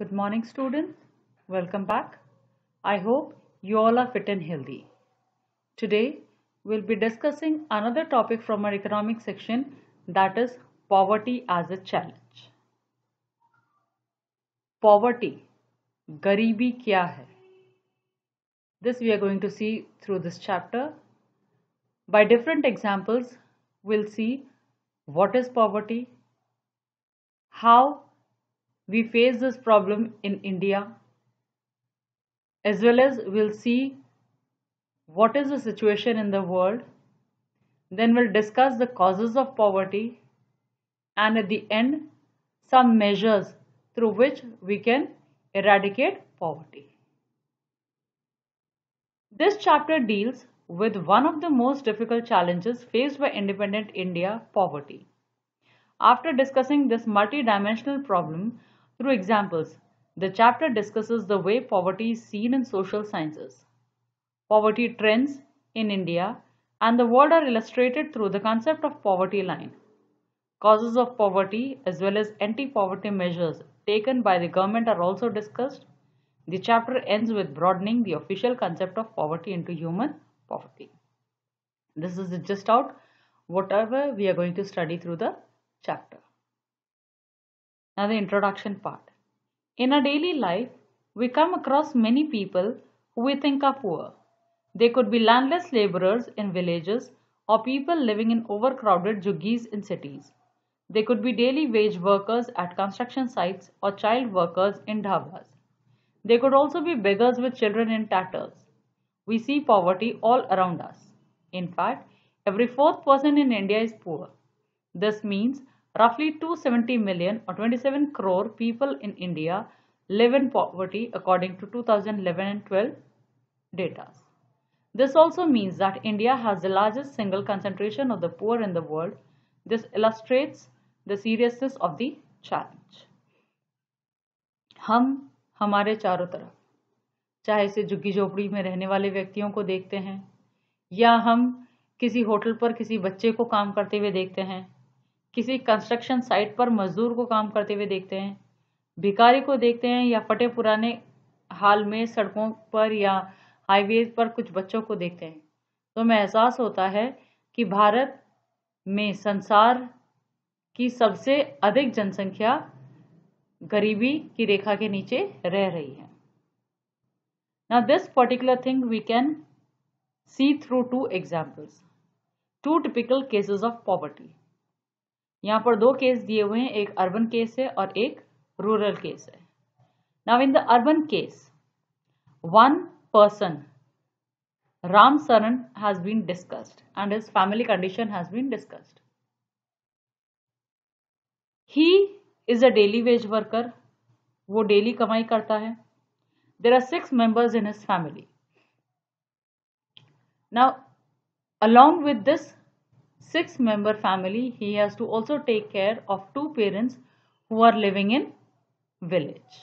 Good morning, students. Welcome back. I hope you all are fit and healthy. Today, we'll be discussing another topic from our economic section, that is poverty as a challenge. Poverty, garibi kya hai? This we are going to see through this chapter. By different examples, we'll see what is poverty, how we face this problem in India, as well as we'll see what is the situation in the world. Then we'll discuss the causes of poverty, and at the end, some measures through which we can eradicate poverty. This chapter deals with one of the most difficult challenges faced by independent India, poverty. After discussing this multi-dimensional problem through examples, the chapter discusses the way poverty is seen in social sciences. Poverty trends in India and the world are illustrated through the concept of poverty line. Causes of poverty as well as anti-poverty measures taken by the government are also discussed. The chapter ends with broadening the official concept of poverty into human poverty. This is just out whatever we are going to study through the chapter. Now the introduction part. In our daily life, we come across many people who we think are poor. They could be landless laborers in villages or people living in overcrowded juggies in cities. They could be daily wage workers at construction sites or child workers in dhabas. They could also be beggars with children in tatters. We see poverty all around us. In fact, every fourth person in India is poor. This means roughly 270 million or 27 crore people in India live in poverty according to 2011 and 12 data. This also means that India has the largest single concentration of the poor in the world. This illustrates the seriousness of the challenge. हम हमारे चारों तरफ, चाहे से झुग्गी झोपड़ी में रहने वाले व्यक्तियों को देखते हैं या हम किसी होटल पर किसी बच्चे को काम करते हुए देखते हैं, किसी कंस्ट्रक्शन साइट पर मजदूर को काम करते हुए देखते हैं, भिखारी को देखते हैं या फटे पुराने हाल में सड़कों पर या हाईवे पर कुछ बच्चों को देखते हैं, तो हमें एहसास होता है कि भारत में संसार की सबसे अधिक जनसंख्या गरीबी की रेखा के नीचे रह रही है. Now this particular thing we can see through two examples, two typical cases of poverty. यहाँ पर दो केस दिए हुए हैं, एक अर्बन केस है और एक रूरल केस है. Now in the urban case, one person, Ram Saran, has been discussed and his family condition has been discussed. He is a daily wage worker. वो डेली कमाई करता है. There are 6 members in his family. Now, along with this 6-member family, he has to also take care of 2 parents who are living in village.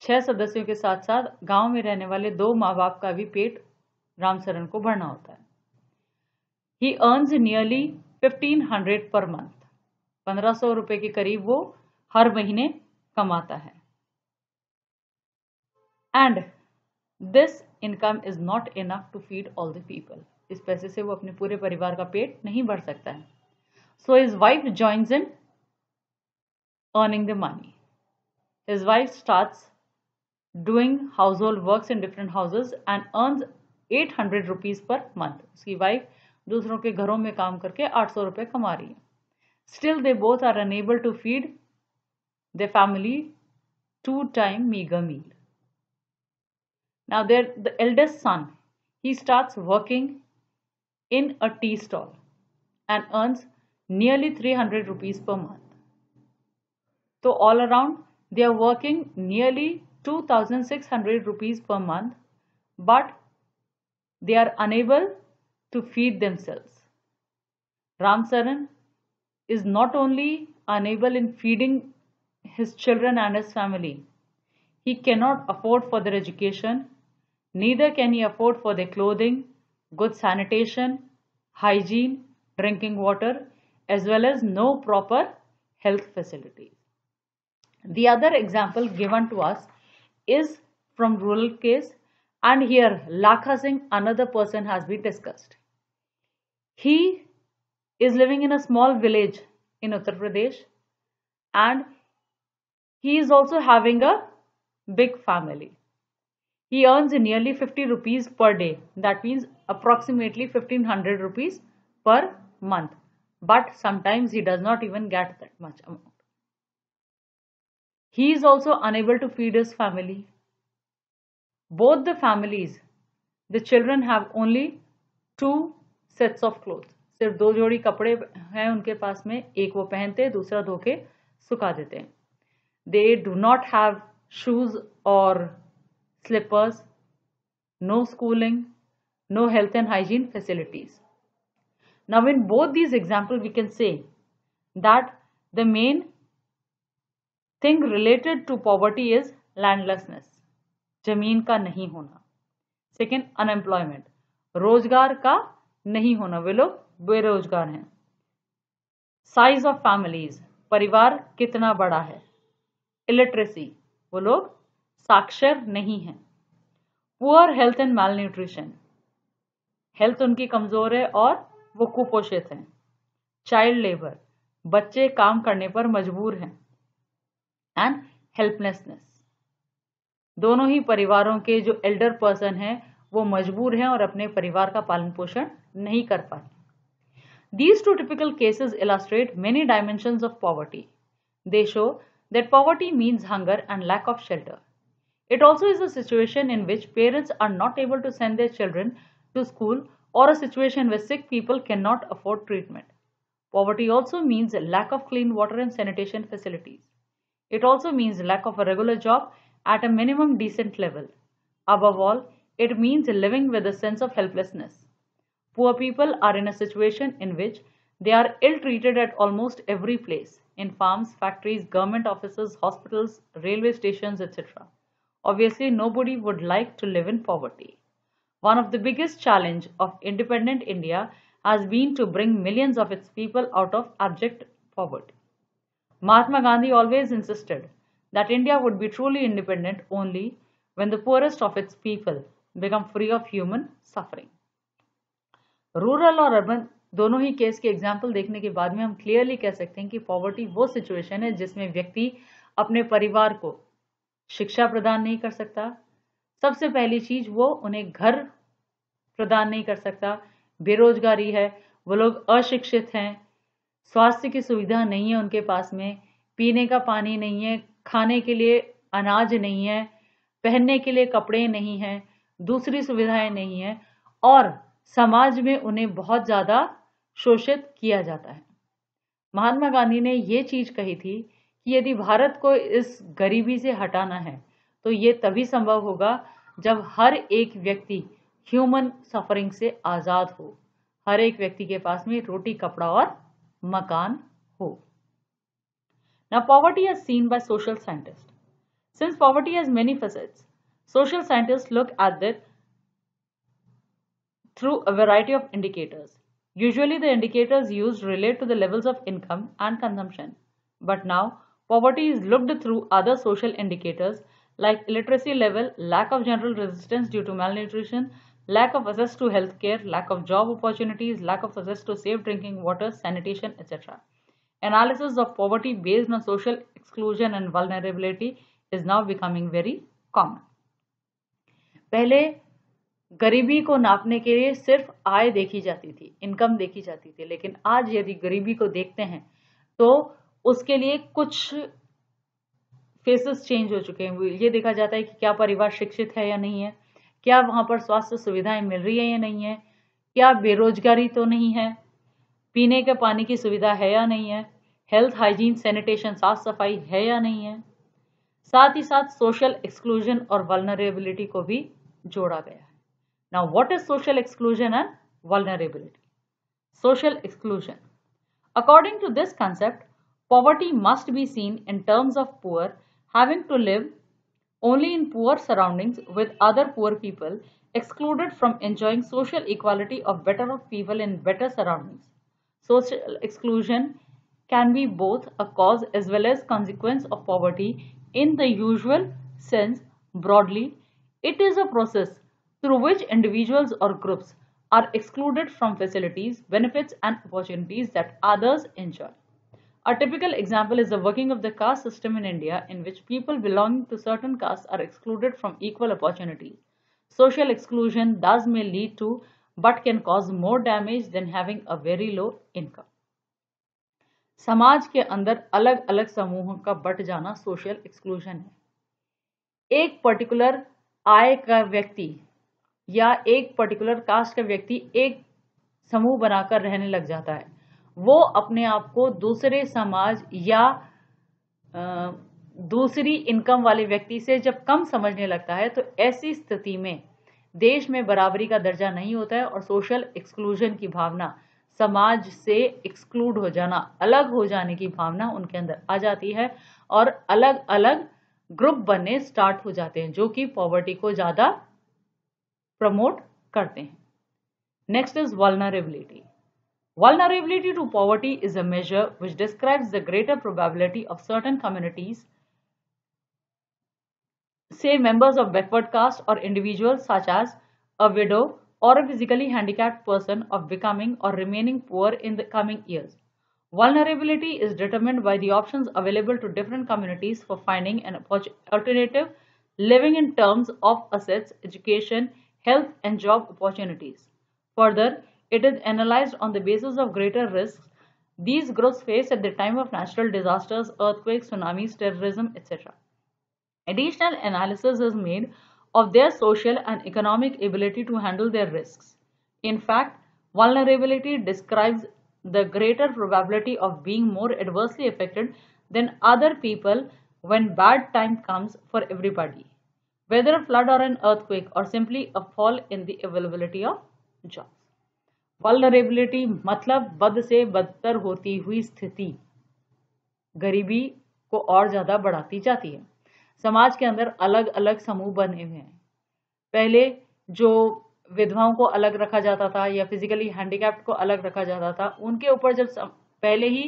6 सदस्यों के साथ साथ गांव में रहने वाले 2 माँ बाप का भी पेट राम सरन को भरना होता है. He earns nearly 1500 per month. 1500 रुपए के करीब वो हर महीने कमाता है. And this income is not enough to feed all the people. इस पैसे से वो अपने पूरे परिवार का पेट नहीं भर सकता है. So his wife joins in earning the money. His wife starts doing household works in different houses and earns 800 rupees per month. उसकी वाइफ दूसरों के घरों में काम करके 800 रुपए कमा रही है. Still they both are unable to feed their family 2-time meager meal. Now the eldest son, he starts working in a tea stall and earns nearly 300 rupees per month. So all around they are working nearly 2600 rupees per month, but they are unable to feed themselves. Ram Saran is not only unable in feeding his children and his family, he cannot afford for their education, neither can he afford for their clothing, good sanitation, hygiene, drinking water, as well as no proper health facilities. The other example given to us is from rural case, and here Lakha Singh, another person, has been discussed. He is living in a small village in Uttar Pradesh, and he is also having a big family. He earns nearly 50 rupees per day. That means approximately 1500 rupees per month. But sometimes he does not even get that much amount. He is also unable to feed his family. Both the families, the children have only 2 sets of clothes. सिर्फ 2 जोड़ी कपड़े हैं उनके पास में, एक वो पहनते, दूसरा धो के सुखा देते हैं. They do not have shoes or slippers, no schooling, no health and hygiene facilities. Now in both these examples we can say that the main thing related to poverty is landlessness, जमीन का नहीं होना. Second, unemployment, रोजगार का नहीं होना, वे लोग बेरोजगार हैं. साइज ऑफ फैमिलीज, परिवार कितना बड़ा है. इलिटरेसी, वो लोग साक्षर नहीं हैं. Poor health and malnutrition, health उनकी कमजोर है और वो कुपोषित हैं. चाइल्ड लेबर, बच्चे काम करने पर मजबूर हैं. एंड हेल्पलेसनेस, दोनों ही परिवारों के जो एल्डर पर्सन हैं वो मजबूर हैं और अपने परिवार का पालन पोषण नहीं कर पाते. These two typical cases illustrate many dimensions of poverty. They show that poverty means hunger and lack of shelter. It also is a situation in which parents are not able to send their children to school, or a situation where sick people cannot afford treatment. Poverty also means a lack of clean water and sanitation facilities. It also means lack of a regular job at a minimum decent level. Above all, it means living with a sense of helplessness. Poor people are in a situation in which they are ill-treated at almost every place, in farms, factories, government offices, hospitals, railway stations, etc. Obviously, nobody would like to live in poverty. One of the biggest challenges of independent India has been to bring millions of its people out of abject poverty. Mahatma Gandhi always insisted that India would be truly independent only when the poorest of its people become free of human suffering. Rural और urban दोनों ही case के example देखने के बाद में हम clearly कह सकते हैं कि पॉवर्टी वो सिचुएशन है जिसमें व्यक्ति अपने परिवार को शिक्षा प्रदान नहीं कर सकता. सबसे पहली चीज, वो उन्हें घर प्रदान नहीं कर सकता. बेरोजगारी है, वो लोग अशिक्षित हैं, स्वास्थ्य की सुविधा नहीं है उनके पास में, पीने का पानी नहीं है, खाने के लिए अनाज नहीं है, पहनने के लिए कपड़े नहीं हैं, दूसरी सुविधाएं नहीं है, और समाज में उन्हें बहुत ज़्यादा शोषित किया जाता है. महात्मा गांधी ने ये चीज़ कही थी कि यदि भारत को इस गरीबी से हटाना है तो ये तभी संभव होगा जब हर एक व्यक्ति ह्यूमन सफरिंग से आज़ाद हो, हर एक व्यक्ति के पास में रोटी, कपड़ा और मकान हो. Now poverty is seen by social scientists. Since poverty has many facets, social scientists look at it through a variety of indicators. Usually the indicators used relate to the levels of income and consumption. But now, poverty is looked through other social indicators like illiteracy level, lack of general resistance due to malnutrition, lack of access to healthcare, lack of job opportunities, lack of access to safe drinking water, sanitation, etc. Analysis of poverty based on social exclusion and vulnerability is now becoming very common. पहले गरीबी को नापने के लिए सिर्फ आय देखी जाती थी, इनकम देखी जाती थी, लेकिन आज यदि गरीबी को देखते हैं तो उसके लिए कुछ फेसेस चेंज हो चुके हैं. ये देखा जाता है कि क्या परिवार शिक्षित है या नहीं है, क्या वहां पर स्वास्थ्य सुविधाएं मिल रही है या नहीं है, क्या बेरोजगारी तो नहीं है, पीने के पानी की सुविधा है या नहीं है, हेल्थ, हाइजीन, सैनिटेशन, साफ सफाई है या नहीं है. साथ ही साथ सोशल एक्सक्लूजन और वल्नरेबिलिटी को भी जोड़ा गया है. Now, what is social exclusion and vulnerability? Social exclusion. According to this concept, poverty must be seen in terms of poor having to live only in poor surroundings with other poor people, excluded from enjoying social equality of better off people in better surroundings. Social exclusion can be both a cause as well as consequence of poverty in the usual sense. Broadly, it is a process through which individuals or groups are excluded from facilities, benefits, and opportunities that others enjoy. A typical example is the working of the caste system in India, in which people belonging to certain castes are excluded from equal opportunities. Social exclusion thus may lead to but can cause more damage than having a very low income. समाज के अंदर अलग अलग समूहों का but जाना social exclusion है। एक पर्टिकुलर आय का व्यक्ति या एक पर्टिकुलर कास्ट का व्यक्ति एक समूह बनाकर रहने लग जाता है, वो अपने आप को दूसरे समाज या दूसरी इनकम वाले व्यक्ति से जब कम समझने लगता है, तो ऐसी स्थिति में देश में बराबरी का दर्जा नहीं होता है और सोशल एक्सक्लूजन की भावना, समाज से एक्सक्लूड हो जाना, अलग हो जाने की भावना उनके अंदर आ जाती है और अलग अलग ग्रुप बनने स्टार्ट हो जाते हैं, जो कि पॉवर्टी को ज्यादा प्रमोट करते हैं। Next is vulnerability. Vulnerability to poverty is a measure which describes the greater probability of certain communities, say members of backward caste or individuals such as a widow or a physically handicapped person, of becoming or remaining poor in the coming years. Vulnerability is determined by the options available to different communities for finding an alternative living in terms of assets, education, health, and job opportunities. Further, it is analyzed on the basis of greater risks these groups face at the time of natural disasters, earthquakes, tsunamis, terrorism, etc. Additional analysis is made of their social and economic ability to handle their risks. In fact, vulnerability describes the greater probability of being more adversely affected than other people when bad time comes for everybody, whether a flood or an earthquake or simply a fall in the availability of jobs. Vulnerability मतलब बद से बदतर होती हुई स्थिति गरीबी को और ज्यादा बढ़ाती जाती है। समाज के अंदर अलग अलग समूह बने हुए हैं। पहले जो विधवाओं को अलग रखा जाता था या फिजिकली हैंडीकैप्ड को अलग रखा जाता था, उनके ऊपर जब पहले ही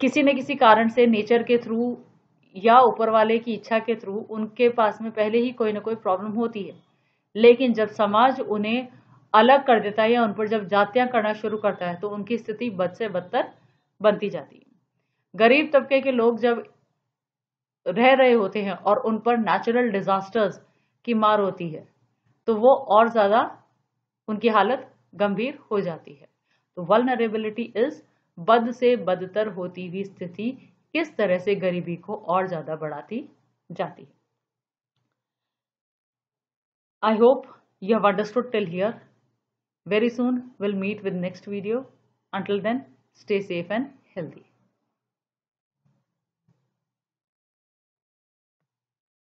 किसी न किसी कारण से नेचर के थ्रू या ऊपर वाले की इच्छा के थ्रू उनके पास में पहले ही कोई ना कोई प्रॉब्लम होती है, लेकिन जब समाज उन्हें अलग कर देता है या उन पर जब जातियां करना शुरू करता है, तो उनकी स्थिति बद से बदतर बनती जाती है। गरीब तबके के लोग जब रह रहे होते हैं और उन पर नेचुरल डिजास्टर्स की मार होती है, तो वो और ज्यादा उनकी हालत गंभीर हो जाती है। तो वल्नरेबिलिटी इज बद से बदतर होती हुई स्थिति किस तरह से गरीबी को और ज्यादा बढ़ाती जाती है। I hope you have understood till here. Very soon we'll meet with next video. Until then, stay safe and healthy.